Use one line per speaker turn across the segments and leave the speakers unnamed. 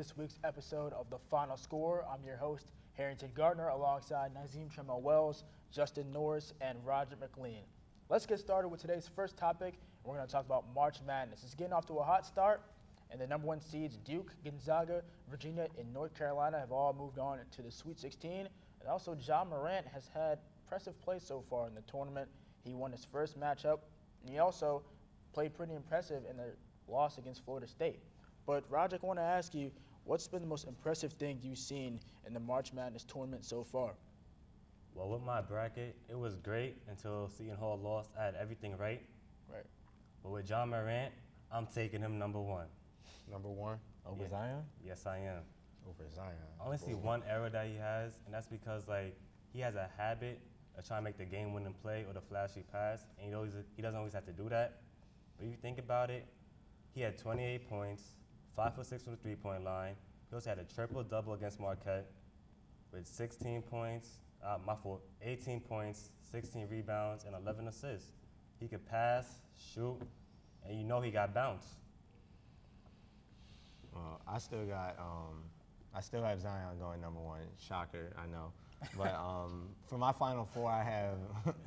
this week's episode of The Final Score. I'm your host, Harrington Gardner, alongside Nazim Tremel-Wells, Justin Norris, and Roger McLean. Let's get started with today's first topic. We're going to talk about March Madness. It's getting off to a hot start, and the number one seeds Duke, Gonzaga, Virginia, and North Carolina have all moved on to the Sweet 16. And also, Ja Morant has had impressive play so far in the tournament. He won his first matchup, and he also played pretty impressive in the loss against Florida State. But, Roger, I want to ask you, what's been the most impressive thing you've seen in the March Madness tournament so far?
Well, with my bracket, it was great until Seton Hall lost. I had everything right.
Right.
But with Ja Morant, I'm taking him number one.
Number one?
Over
Yeah.
Zion?
Yes, I am.
Over Zion.
I only see one error that he has, and that's because, he has a habit of trying to make the game-winning play or the flashy pass, and he doesn't always have to do that. But if you think about it, he had 28 points, 5 for 6 from the three-point line. He also had a triple-double against Marquette with 16 points, 18 points, 16 rebounds, and 11 assists. He could pass, shoot, and you know he got bounce.
I still have Zion going number one. Shocker, I know. But for my Final Four, I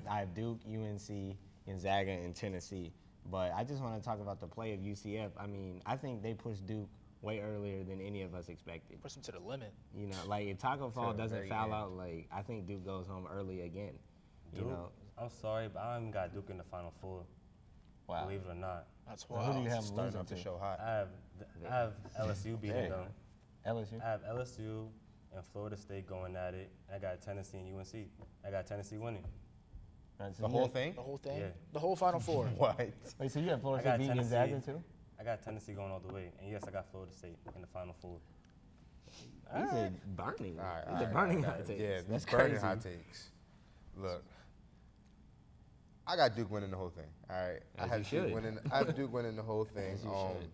have Duke, UNC, Gonzaga, and Tennessee. But I just want to talk about the play of UCF. I mean, I think they pushed Duke way earlier than any of us expected.
Push him to the limit.
You know, if Taco Fall
the
doesn't
very
foul
end.
out, I think Duke goes home early again.
Duke,
You know,
I'm sorry, but I even got Duke in the Final Four,
wow.
believe it or not.
That's
Who do you have
Starting
losing
off the
to?
show hot.
I have LSU beating them.
LSU.
I have LSU and Florida State going at it. I got Tennessee and UNC. I got Tennessee winning.
Right, so
The
you
whole
have-
thing?
The whole thing?
Yeah.
The whole Final Four?
What?
Wait, so you have Florida
I got
State beating
Tennessee.
Gonzaga too?
I got Tennessee going all the way. And yes, I got Florida State in the Final Four.
These are burning.
All right,
These
all
are
right,
burning
all
hot
right.
takes.
Yeah,
That's
these burning
crazy.
hot takes. Look, I got Duke winning the whole thing. All right,
As
I
you
have
should.
Duke winning the whole thing.
As you should.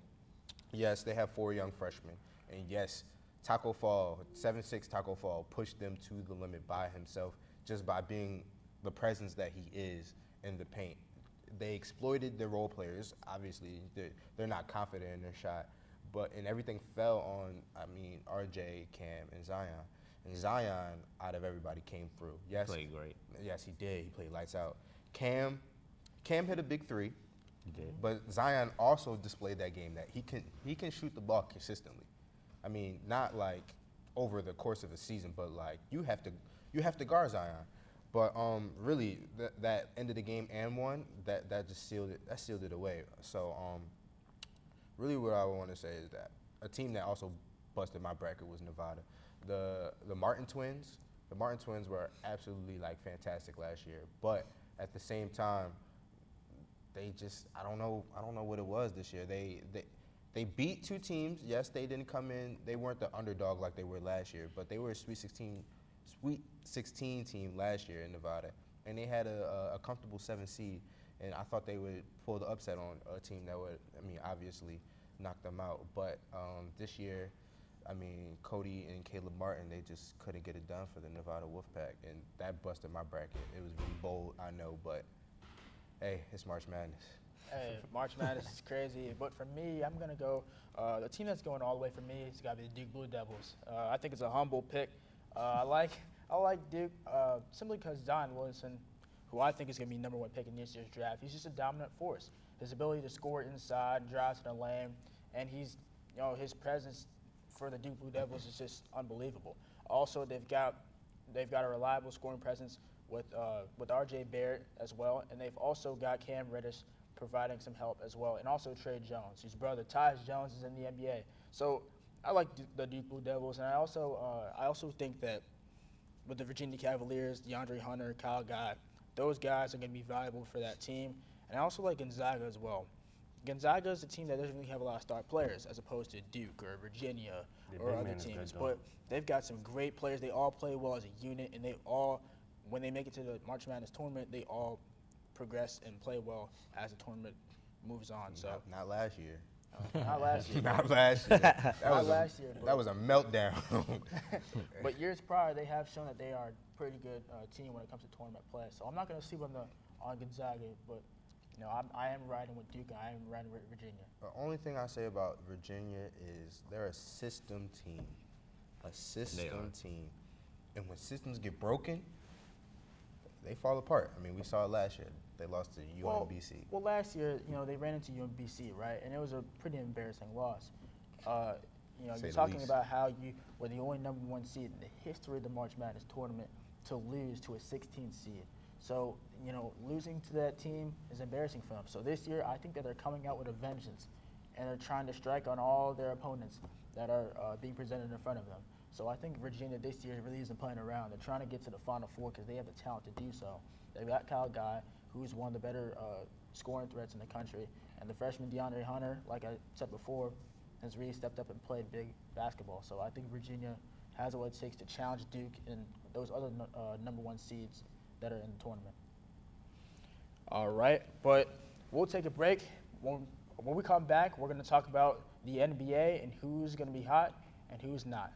Yes, they have 4 young freshmen, and yes, Taco Fall, 7'6" Taco Fall pushed them to the limit by himself just by being the presence that he is in the paint. They exploited their role players. Obviously, they're not confident in their shot, and everything fell on, RJ, Cam, and Zion. And Zion, out of everybody, came through. Yes,
Played great.
Yes, he did. He played lights out. Cam hit a big 3,
He did.
but Zion also displayed that game that he can shoot the ball consistently. I mean, not like over the course of a season, but like you have to guard Zion. But really, that ended the game and one. That just sealed it away. So really, what I want to say is that a team that also busted my bracket was Nevada. The Martin twins. The Martin twins were absolutely fantastic last year, but at the same time, they just I don't know what it was this year. They beat 2 teams. Yes, they didn't come in. They weren't the underdog like they were last year, but they were a Sweet 16 team last year in Nevada, and they had a comfortable 7 seed. And I thought they would pull the upset on a team that would, obviously knock them out. But this year, Cody and Caleb Martin, they just couldn't get it done for the Nevada Wolfpack, and that busted my bracket. It was really bold, I know, but hey, it's March Madness.
Hey, March Madness is crazy. But for me, I'm going to go, the team that's going all the way for me has got to be the Duke Blue Devils. I think it's a humble pick. I like Duke simply because Zion Williamson, who I think is going to be number 1 pick in this year's draft, he's just a dominant force. His ability to score inside, drive to the lane, and his presence for the Duke Blue Devils is just unbelievable. Also, they've got a reliable scoring presence with R.J. Barrett as well, and they've also got Cam Reddish providing some help as well, and also Trey Jones, whose brother Tyus Jones is in the NBA. So I like the Duke Blue Devils, and I also think that with the Virginia Cavaliers, DeAndre Hunter, Kyle Guy, those guys are going to be valuable for that team. And I also like Gonzaga as well. Gonzaga is a team that doesn't really have a lot of star players as opposed to Duke or Virginia
The
or
big
other
man is good,
teams.
though.
But they've got some great players. They all play well as a unit, and they all, when they make it to the March Madness tournament, they all progress and play well as the tournament moves on. So
Not last year.
not last year.
Not last year.
Not last year.
That was a meltdown.
But years prior, they have shown that they are a pretty good team when it comes to tournament play. So I'm not going to sleep on Gonzaga, but I am riding with Duke. I am riding with Virginia.
The only thing I say about Virginia is they're a system team. And when systems get broken, they fall apart. I mean, we saw it last year. They lost to UMBC.
Well, last year, they ran into UMBC, right? And it was a pretty embarrassing loss. You're talking about how you were the only number 1 seed in the history of the March Madness tournament to lose to a 16th seed. So, losing to that team is embarrassing for them. So this year, I think that they're coming out with a vengeance, and they're trying to strike on all their opponents that are being presented in front of them. So I think Virginia this year really isn't playing around. They're trying to get to the Final Four because they have the talent to do so. They've got Kyle Guy, who's one of the better scoring threats in the country, and the freshman DeAndre Hunter, like I said before, has really stepped up and played big basketball. So I think Virginia has what it takes to challenge Duke and those other number 1 seeds that are in the tournament. All right, but we'll take a break. When we come back, we're going to talk about the NBA and who's going to be hot and who's not.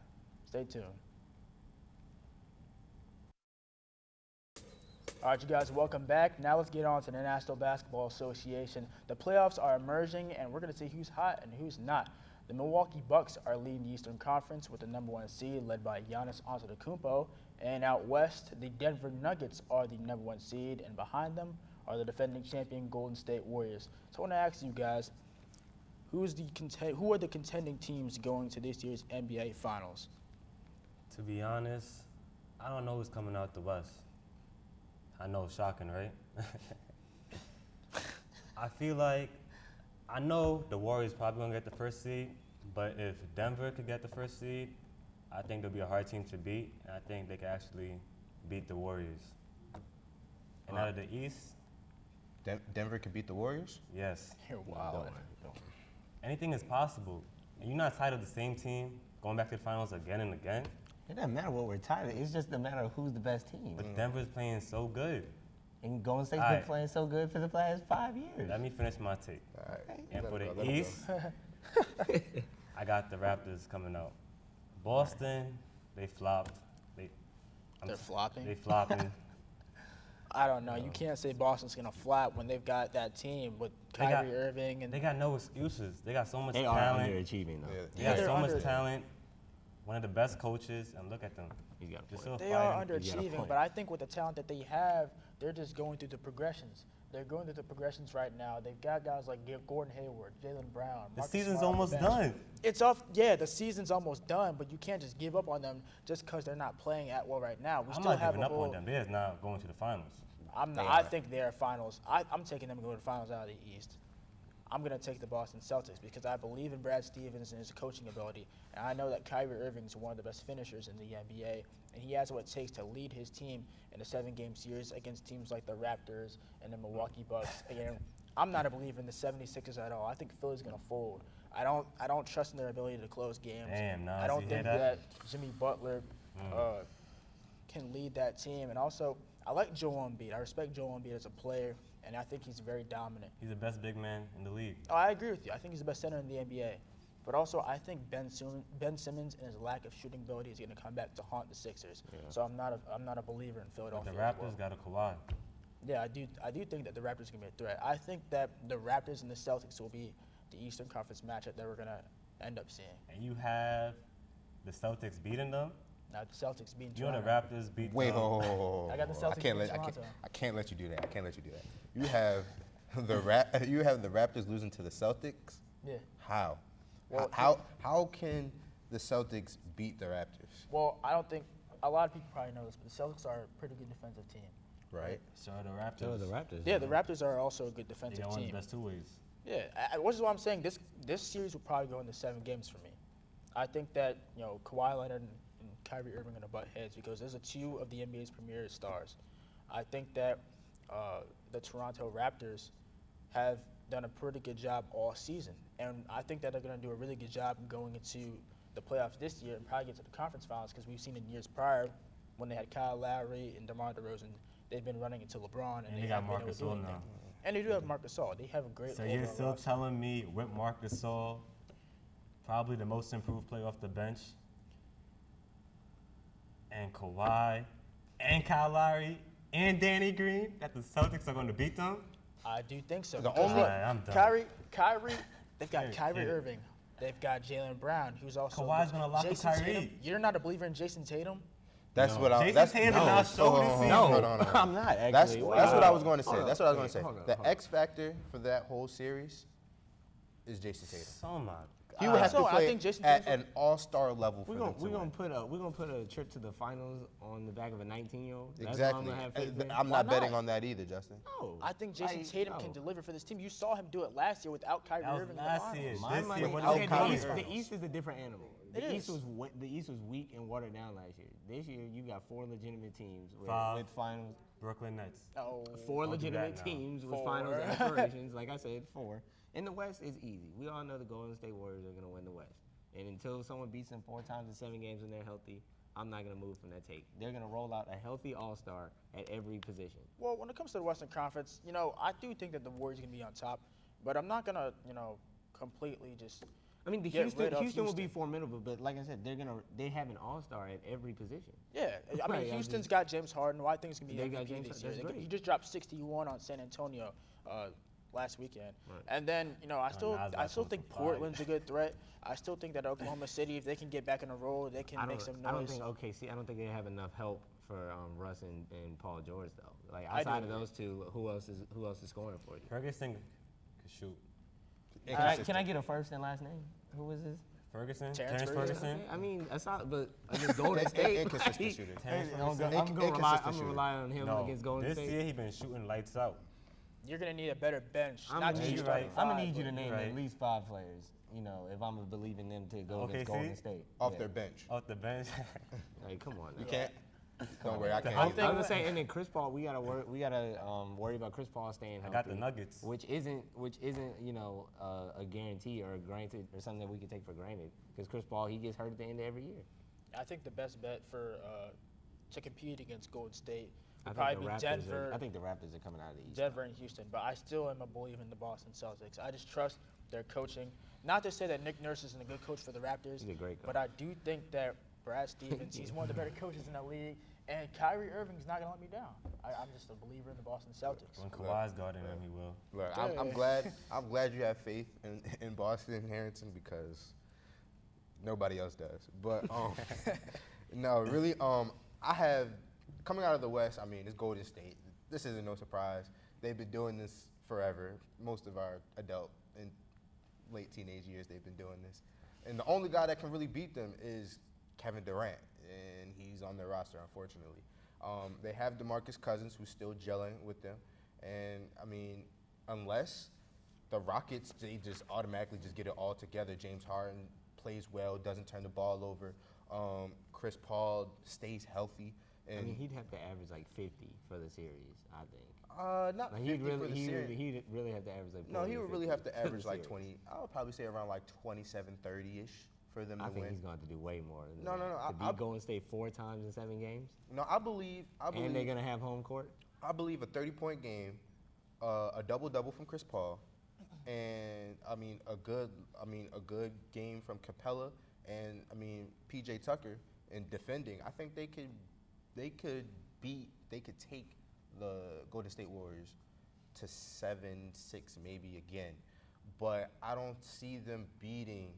Stay tuned. All right, you guys, welcome back. Now let's get on to the National Basketball Association. The playoffs are emerging, and we're going to see who's hot and who's not. The Milwaukee Bucks are leading the Eastern Conference with the number 1 seed led by Giannis Antetokounmpo. And out west, the Denver Nuggets are the number 1 seed, and behind them are the defending champion Golden State Warriors. So I want to ask you guys, who are the contending teams going to this year's NBA Finals?
To be honest, I don't know who's coming out the West. I know, shocking, right? I know the Warriors probably going to get the first seed, but if Denver could get the first seed, I think they'll be a hard team to beat, and I think they can actually beat the Warriors. And out of the East,
Denver could beat the Warriors?
yes.
You're wild.
Anything is possible. And you're not tied of the same team going back to the finals again and again.
It doesn't matter what we're tied of. It's just a matter of who's the best team.
But Denver's playing so good.
And Golden State's
All
been
right.
playing so good for the last 5 years.
Let me finish my take.
All right.
And for
Let
the
him go.
East, I got the Raptors coming out. Boston, they flopped.
They're flopping?
They flopping.
I don't know. You can't say Boston's going to flop when they've got that team with
They got-
Kyrie Irving. And
They got no excuses. They got so much
They are
talent.
underachieving, though.
They
Yeah,
got
they're
so much
under-
talent. One of the best coaches, and look at them.
He's got a
They're
point.
still
They are
fighting.
You got a
underachieving,
point.
but I think with the talent that they have, they're just going through the progressions. They're going through the progressions right now. They've got guys like Gordon Hayward, Jaylen Brown.
The
Marcus
season's
Smart on the
almost
bench.
done.
It's off. Yeah, the season's almost done, but you can't just give up on them just because they're not playing at well right now. We
I'm
still
not
have
giving
a
up
whole.
on them. They're not going to the finals.
I'm not.
They
I
are.
think they're finals. I'm taking them to go to the finals out of the East. I'm going to take the Boston Celtics because I believe in Brad Stevens and his coaching ability. And I know that Kyrie Irving is one of the best finishers in the NBA, and he has what it takes to lead his team in a 7-game series against teams like the Raptors and the Milwaukee Bucks. Again, I'm not a believer in the 76ers at all. I think Philly's going to fold. I don't trust in their ability to close games.
Damn, Nas,
I don't
you hear
think
that?
that Jimmy Butler can lead that team. And also, I like Joel Embiid. I respect Joel Embiid as a player, and I think he's very dominant.
He's the best big man in the league.
Oh, I agree with you. I think he's the best center in the NBA. But also, I think Ben Simmons and his lack of shooting ability is going to come back to haunt the Sixers.
Yeah.
So I'm not a believer in
But
Philadelphia.
the
as
Raptors
well.
got a Kawhi.
Yeah, I do think that the Raptors are going to be a threat. I think that the Raptors and the Celtics will be the Eastern Conference matchup that we're going to end up seeing.
And you have the Celtics beating them.
Now, the Celtics beating
You know the
Toronto.
Raptors beat
Wait,
them.
ho.
I got the Celtics
can't
beat
let
Toronto.
I can't let you do that. I can't let you do that. You have you have the Raptors losing to the Celtics.
Yeah.
How?
Well,
How can the Celtics beat the Raptors?
Well, I don't think a lot of people probably know this, but the Celtics are a pretty good defensive team.
Right.
So are the Raptors.
So are the Raptors.
Yeah, the Raptors are also a good
They
defensive
got one of
team.
the best two ways.
Yeah, which is what I'm saying. This series will probably go into 7 games for me. I think that Kawhi Leonard and Kyrie Irving are gonna butt heads because those are 2 of the NBA's premier stars. I think that the Toronto Raptors have done a pretty good job all season, and I think that they're gonna do a really good job going into the playoffs this year and probably get to the conference finals because we've seen in years prior when they had Kyle Lowry and DeMar DeRozan, they've been running into LeBron and
And they got
haven't been able
Marcus
to do
Gasol
anything.
now.
And they do have Marc Gasol. They have a great.
So you're
overall
still
roster.
telling me with Marc Gasol, probably the most improved player off the bench, and Kawhi, and Kyle Lowry, and Danny Green, that the Celtics are going to beat them?
I do think so.
The
because
only-
look,
I'm done.
Kyrie, they've got
Hey,
Kyrie
kid.
Irving. They've got Jalen Brown, who's also
Kawhi's gonna lock up
Jason
Kyrie.
Tatum. You're not a believer in Jason Tatum?
That's
No.
what I.
Jason
That's
Tatum
no.
did not show
hold
this
on,
season.
hold on, hold on.
I'm not actually.
That's what I was going to say.
Hold on.
That's what I was going to say.
Hold on,
The
hold on.
X factor for that whole series is Jason Tatum.
Oh my
He would have
So
to
I
play
think Jason
at
Tatum's-
an all-star level for
We're
them
gonna
to
we're
win.
gonna put a trip to the finals on the back of a 19-year-old.
Exactly. I'm
Why
not betting
not?
on that either, Justin.
No,
I think Jason Tatum can deliver for this team. You saw him do it last year without Kyrie
That was
Irving
last
in
year.
the finals.
My
This
money,
year, what
is
okay,
it Kyrie
the
Irving?
East is a different animal.
It
The East
is.
was weak and watered down last year. This year you got 4 legitimate teams
Five.
with finals.
Brooklyn Nets.
Oh,
4
Don't do that
legitimate
now.
teams with
4.
finals aspirations. Like I said, 4. In the West is easy. We all know the Golden State Warriors are gonna win the West. And until someone beats them 4 times in 7 games when they're healthy, I'm not gonna move from that take. They're gonna roll out a healthy All-Star at every position.
Well, when it comes to the Western Conference, I do think that the Warriors are going to be on top, but I'm not going to, completely just.
I mean,
Get rid of
Houston will be
Houston.
formidable, but like I said, they have an All-Star at every position.
Yeah, I mean,
Right, I
Houston's
just-
got James Harden. Who I think is going to be
They got
MVP
James
this
Harden,
year.
that's
He
great.
just dropped 61 on San Antonio last weekend,
Right.
and then I still
Nas
I
got
still
some
think
fire.
Portland's a good threat. I still think that Oklahoma City, if they can get back in a roll, they can make some
I don't
noise.
think OKC. I don't think they have enough help for Russ and Paul George though. Like
I do
outside of
agree.
those two, who else is scoring for you?
Ferguson could shoot.
Can I get a first and last name? Who is this?
Ferguson?
Terrence
Terrence
Ferguson?
Ferguson?
Okay, I mean, aside, but against Golden State,
Inconsistent shooter.
Terrence
I'm
Ferguson?
gonna
Inconsistent shooter.
rely on him
No,
against Golden
this
State.
year he been shooting lights out.
You're going to need a better bench,
I'm
not
gonna
just
need
your
you
starting
right.
I'm gonna
five,
need you to
but-
name
Right.
at least 5 players. If I'm gonna believe in them to go against
OKC?
Golden State.
Off
Yeah.
their bench.
Off the bench.
Like, come on.
You
now.
can't. Don't worry, I can't.
I'm
either.
gonna say, and then Chris Paul, we gotta worry about Chris Paul staying
I
healthy.
got the Nuggets.
which isn't a guarantee or a granted or something that we can take for granted. Because Chris Paul, he gets hurt at the end of every year.
I think the best bet for to compete against Golden State
I
would
think
probably
the
be
Raptors
Denver.
I think the Raptors are coming out of the East.
Denver and Houston, but I still am a believer in the Boston Celtics. I just trust their coaching. Not to say that Nick Nurse isn't a good coach for the Raptors,
He's a great coach.
but I do think that Brad Stevens, he's one of the better coaches in the league, and Kyrie Irving's not gonna let me down. I'm just a believer in the Boston Celtics.
When Kawhi's guarding him, he will.
Look, I'm glad you have faith in Boston, Harrington, because nobody else does. But no, really, I have coming out of the West. I mean, it's Golden State. This isn't no surprise. They've been doing this forever. Most of our adult and late teenage years, they've been doing this. And the only guy that can really beat them is Kevin Durant, and he's on their roster, unfortunately. They have DeMarcus Cousins, who's still gelling with them. And, I mean, unless the Rockets, they just automatically just get it all together. James Harden plays well, doesn't turn the ball over. Chris Paul stays healthy. And
I mean, he'd have to average like 50 for the series, I think.
not
Like
50 for the series.
he'd really have to average like.
No,
40
he
or
would really
50
have to
for the
average like
series.
20. I would probably say around like 27, 30-ish for them
I
to
think
win.
he's going to have to do way more than
No,
that.
no, no,
To
I-
beat Golden State 4 times in 7 games,
No, I believe
and they're going to have home court.
I believe a 30-point game, a double-double from Chris Paul, and I mean a good game from Capella, and I mean PJ Tucker in defending. I think they could take the Golden State Warriors to 7-6 maybe again, but I don't see them beating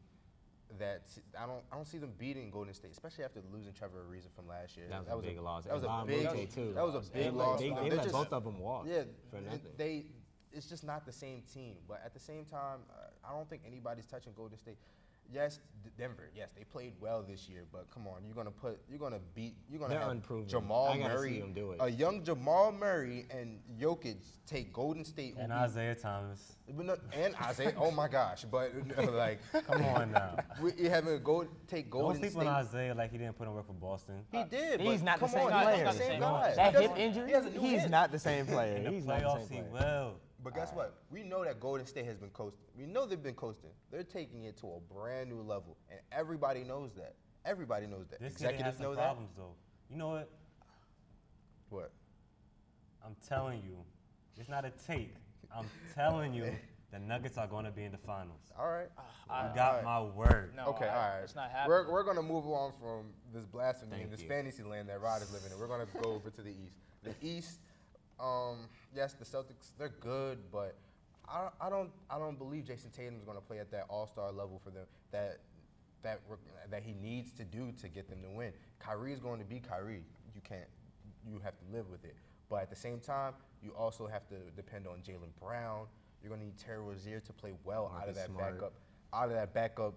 that. I don't see them beating Golden State, especially after losing Trevor Ariza from last year.
That was a big loss.
That was
And
a
Von
big.
Mute, too.
That was a big
They
loss.
They
for them.
let
They're just-
both of them walk.
Yeah,
for nothing.
It's just not the same team. But at the same time, I don't think anybody's touching Golden State. Yes, Denver. Yes, they played well this year. But come on, you're gonna
They're
have
unproven.
Jamal
I gotta
Murray,
see them do it.
a young Jamal Murray and Jokic take Golden State who
And
beat-
Isaiah Thomas.
but no, and Isaiah. Oh my gosh! But like,
Come on now.
you having take
Don't
Golden
sleep
State.
on Isaiah like he didn't put in work for Boston.
He did.
He's
but
not the
come
same
on,
player.
He's not the same guy.
That
He
hip
doesn't-
injury,
he has a new
he's
hip.
not the same player.
In the
He's not the
playoffs,
same
he
player.
will.
But guess what? We know that Golden State has been coasting. We know they've been coasting. They're taking it to a brand new level, and everybody knows that. Everybody knows that.
This year they have
Executives
some
know that.
problems though. You know what?
What?
I'm telling you, it's not a take. I'm telling you, the Nuggets are going to be in the finals.
All right.
You got my word.
No,
Okay, all right.
It's not happening.
We're gonna move on from this blasphemy
Thank
and this
you.
fantasy land that Rod is living in. We're gonna go over to the East. The East, Yes, the Celtics, they're good, but I don't believe Jason Tatum is going to play at that all-star level for them that he needs to do to get them to win. Kyrie is going to be Kyrie. You have to live with it. But at the same time, you also have to depend on Jaylen Brown. You're going to need Terry Rozier to play well
Marcus Smart.
out of that backup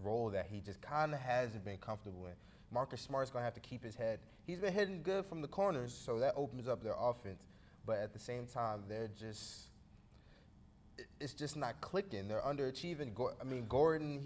role that he just kind of hasn't been comfortable in. Marcus Smart's going to have to keep his head. He's been hitting good from the corners, so that opens up their offense. But at the same time, it's just not clicking. They're underachieving. Gordon,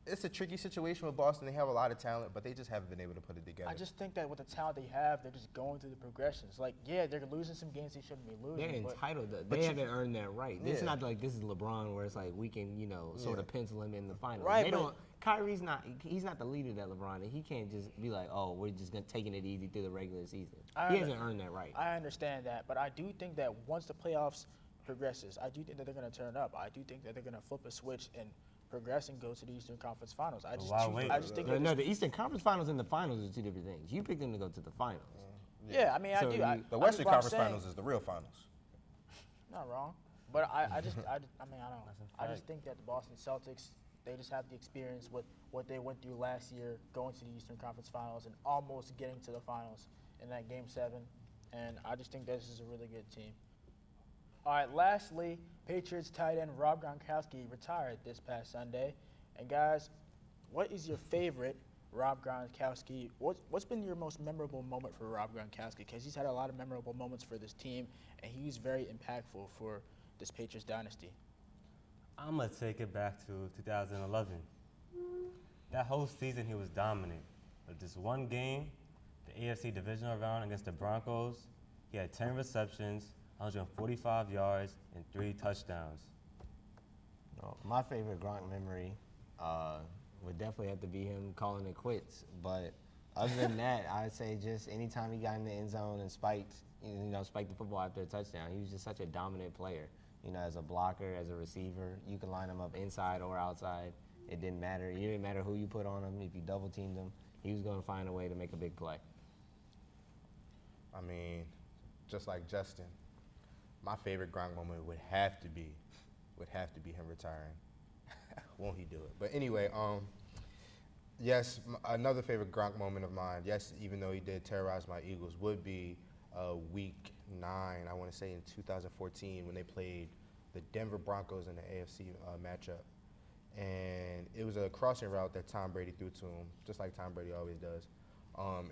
it's a tricky situation with Boston. They have a lot of talent, but they just haven't been able to put it together.
I just think that with the talent they have, they're just going through the progressions. Like, yeah, they're losing some games they shouldn't be losing.
They're entitled. They haven't earned that right. It's not like this is LeBron where it's like we can, sort of pencil him in the finals.
Right,
they don't. Kyrie's not. He's not the leader that LeBron, and he can't just be like, oh, we're just taking it easy through the regular season. He hasn't earned that right.
I understand that, but I do think that once the playoffs progresses, I do think that they're going to turn up. I do think that they're going to flip a switch and progress and go to the Eastern Conference Finals. I just think
the Eastern Conference Finals and the Finals are two different things. You picked them to go to the Finals.
Yeah, I mean,
So
I do.
The Western Conference Finals is the real finals.
Not wrong, but I just think that the Boston Celtics, they just have the experience with what they went through last year, going to the Eastern Conference Finals and almost getting to the finals in that Game 7, and I just think this is a really good team. All right, lastly, Patriots tight end Rob Gronkowski retired this past Sunday. And guys, what is your favorite Rob Gronkowski? What's been your most memorable moment for Rob Gronkowski? Because he's had a lot of memorable moments for this team, and he's very impactful for this Patriots dynasty.
I'm going to take it back to 2011. That whole season, he was dominant. But this one game, the AFC divisional round against the Broncos, he had 10 receptions, 145 yards, and 3 touchdowns.
My favorite Gronk memory would definitely have to be him calling it quits. But other than that, I'd say just anytime he got in the end zone and spiked the football after a touchdown, he was just such a dominant player. As a blocker, as a receiver, you could line him up inside or outside. It didn't matter. It didn't matter who you put on him. If you double teamed him, he was going to find a way to make a big play.
I mean, just like Justin, my favorite Gronk moment would have to be him retiring. Won't he do it? But anyway, yes, another favorite Gronk moment of mine, yes, even though he did terrorize my Eagles, would be week 9, I want to say in 2014, when they played the Denver Broncos in the AFC matchup. And it was a crossing route that Tom Brady threw to him, just like Tom Brady always does. And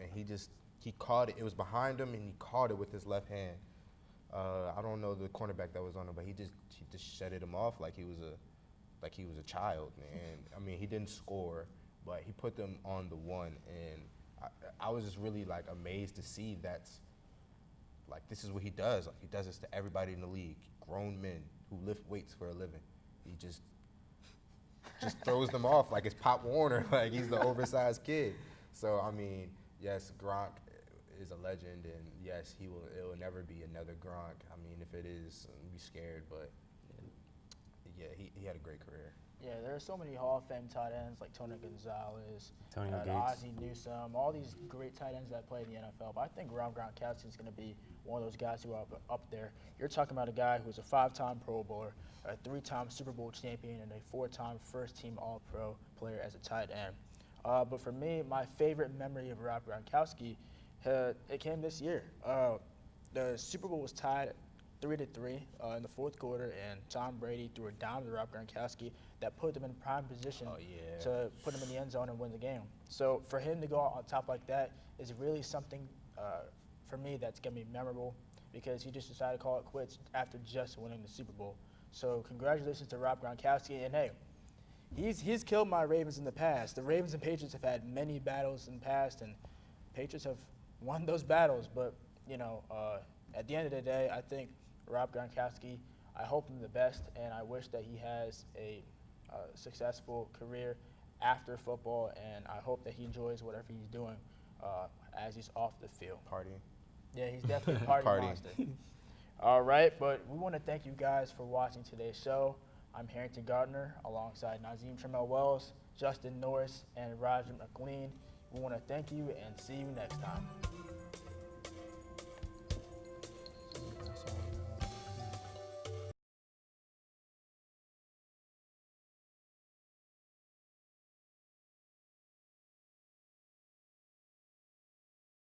he caught it. It was behind him, and he caught it with his left hand. I don't know the cornerback that was on him, but he just shutted him off like he was a child. And I mean, he didn't score, but he put them on the one. And I was just really like amazed to see that's like this is what he does. Like he does this to everybody in the league, grown men who lift weights for a living. He just throws them off like it's Pop Warner, like he's the oversized kid. So I mean, yes, Gronk is a legend, and yes, it will never be another Gronk. I mean, if it is, I'd be scared, but yeah, he had a great career.
Yeah, there are so many Hall of Fame tight ends like Tony Gonzalez,
Tony Gates.
Ozzie Newsome, all these great tight ends that play in the NFL. But I think Rob Gronkowski is going to be one of those guys who are up there. You're talking about a guy who's a 5-time Pro Bowler, a 3-time Super Bowl champion, and a 4-time first-team All-Pro player as a tight end. But for me, my favorite memory of Rob Gronkowski, it came this year. The Super Bowl was tied 3-3 in the fourth quarter, and Tom Brady threw a dime to Rob Gronkowski that put them in prime position to put him in the end zone and win the game. So for him to go out on top like that is really something for me that's going to be memorable, because he just decided to call it quits after just winning the Super Bowl. So congratulations to Rob Gronkowski, and hey, he's killed my Ravens in the past. The Ravens and Patriots have had many battles in the past, and Patriots have won those battles. But at the end of the day, I think Rob Gronkowski, I hope him the best, and I wish that he has a successful career after football, and I hope that he enjoys whatever he's doing as he's off the field.
Partying.
Yeah, he's definitely a party monster. All right, but we want to thank you guys for watching today's show. I'm Harrington Gardner alongside Nazim Trammell-Wells, Justin Norris, and Roger McLean. We want to thank you and see you next time.